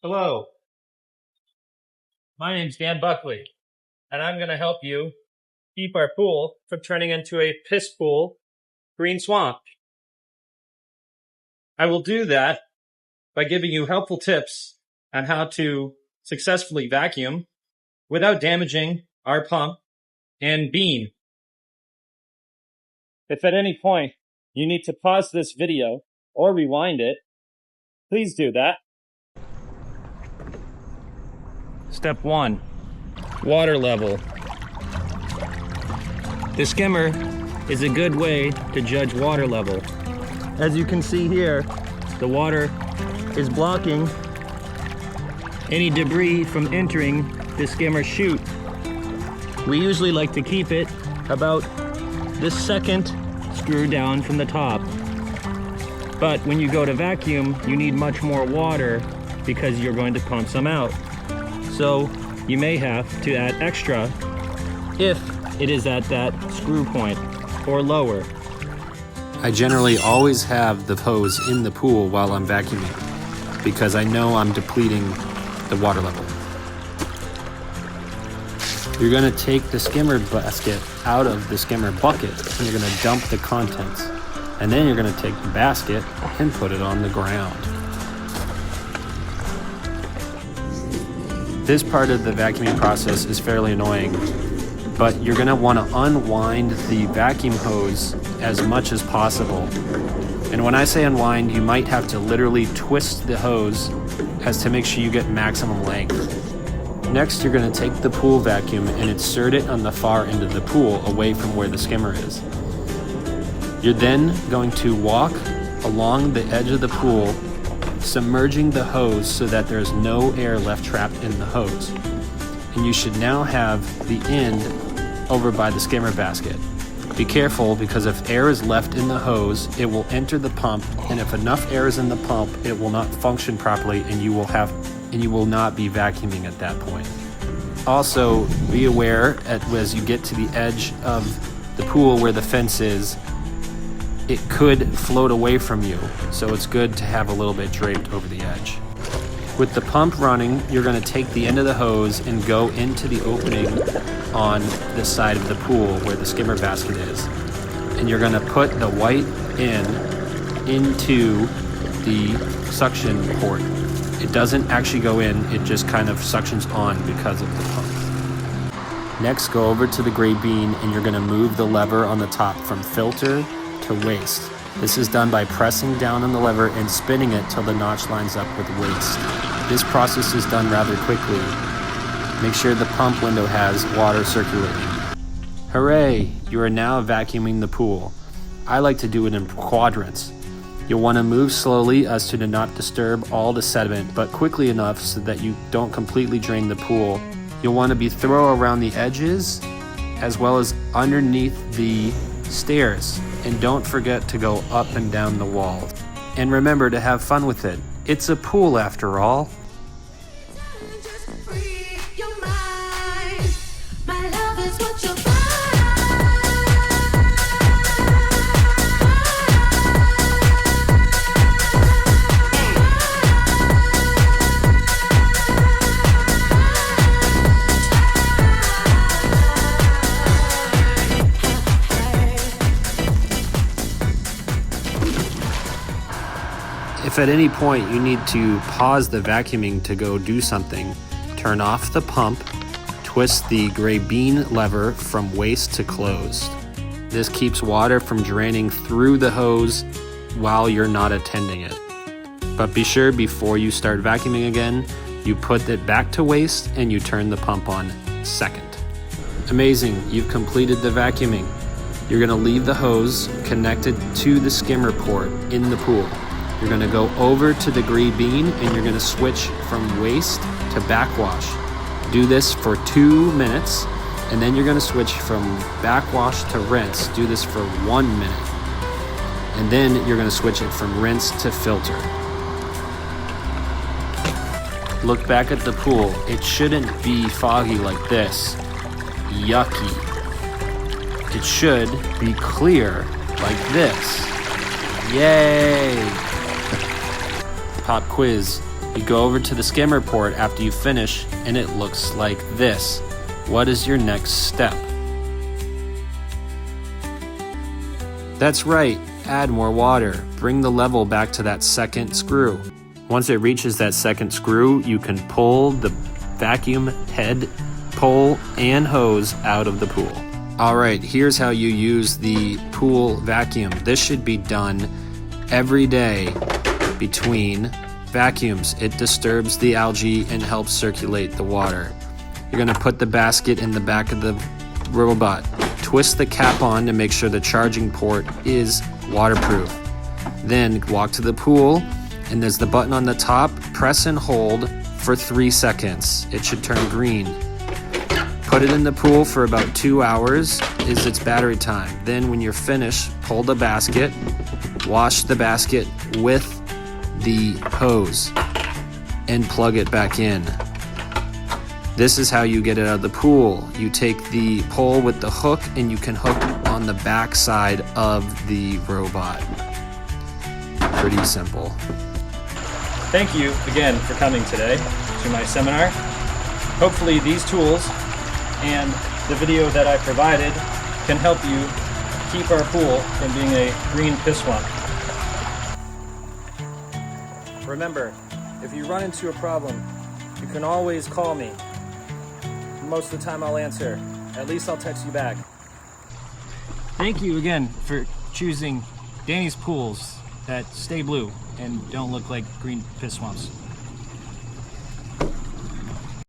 Hello, my name's Dan Buckley, and I'm going to help you keep our pool from turning into a piss pool green swamp. I will do that by giving you helpful tips on how to successfully vacuum without damaging our pump and bean. If at any point you need to pause this video or rewind it, please do that. Step 1. Water level. The skimmer is a good way to judge water level. As you can see here, the water is blocking any debris from entering the skimmer chute. We usually like to keep it about the second screw down from the top. But when you go to vacuum, you need much more water because you're going to pump some out. So you may have to add extra if it is at that screw point or lower. I generally always have the hose in the pool while I'm vacuuming because I know I'm depleting the water level. You're going to take the skimmer basket out of the skimmer bucket and you're going to dump the contents. And then you're going to take the basket and put it on the ground. This part of the vacuuming process is fairly annoying, but you're going to want to unwind the vacuum hose as much as possible. And when I say unwind, you might have to literally twist the hose as to make sure you get maximum length. Next, you're going to take the pool vacuum and insert it on the far end of the pool away from where the skimmer is. You're then going to walk along the edge of the pool, submerging the hose so that there's no air left trapped in the hose. And you should now have the end over by the skimmer basket. Be careful, because if air is left in the hose, it will enter the pump, and if enough air is in the pump, it will not function properly and you will not be vacuuming at that point. Also, be aware as you get to the edge of the pool where the fence is, it could float away from you, so it's good to have a little bit draped over the edge. With the pump running, you're going to take the end of the hose and go into the opening on the side of the pool where the skimmer basket is. And you're going to put the white end into the suction port. It doesn't actually go in, it just kind of suctions on because of the pump. Next, go over to the gray bean and you're going to move the lever on the top from filter to waste. This is done by pressing down on the lever and spinning it till the notch lines up with waste. This process is done rather quickly. Make sure the pump window has water circulating. Hooray! You are now vacuuming the pool. I like to do it in quadrants. You'll want to move slowly as to not disturb all the sediment, but quickly enough so that you don't completely drain the pool. You'll want to be thorough around the edges as well as underneath the stairs. And don't forget to go up and down the wall. And remember to have fun with it. It's a pool after all. If at any point you need to pause the vacuuming to go do something, turn off the pump, twist the gray bean lever from waste to closed. This keeps water from draining through the hose while you're not attending it. But be sure before you start vacuuming again, you put it back to waste and you turn the pump on second. Amazing, you've completed the vacuuming. You're going to leave the hose connected to the skimmer port in the pool. You're going to go over to the gray bean and you're going to switch from waste to backwash. Do this for 2 minutes and then you're going to switch from backwash to rinse. Do this for 1 minute. And then you're going to switch it from rinse to filter. Look back at the pool. It shouldn't be foggy like this. Yucky. It should be clear like this. Yay! Pop quiz. You go over to the skimmer port after you finish, and it looks like this. What is your next step? That's right, add more water. Bring the level back to that second screw. Once it reaches that second screw, you can pull the vacuum head, pole, and hose out of the pool. All right, here's how you use the pool vacuum. This should be done every day between vacuums. It disturbs the algae and helps circulate the water. You're gonna put the basket in the back of the robot. Twist the cap on to make sure the charging port is waterproof. Then walk to the pool, and there's the button on the top. Press and hold for 3 seconds. It should turn green. Put it in the pool for about 2 hours is its battery time. Then when you're finished, pull the basket, wash the basket with the hose, and plug it back in. This is how you get it out of the pool. You take the pole with the hook and you can hook on the back side of the robot. Pretty simple. Thank you again for coming today to my seminar. Hopefully these tools and the video that I provided can help you keep our pool from being a green piss swamp. Remember, if you run into a problem, you can always call me. Most of the time I'll answer. At least I'll text you back. Thank you again for choosing Danny's pools that stay blue and don't look like green piss swamps.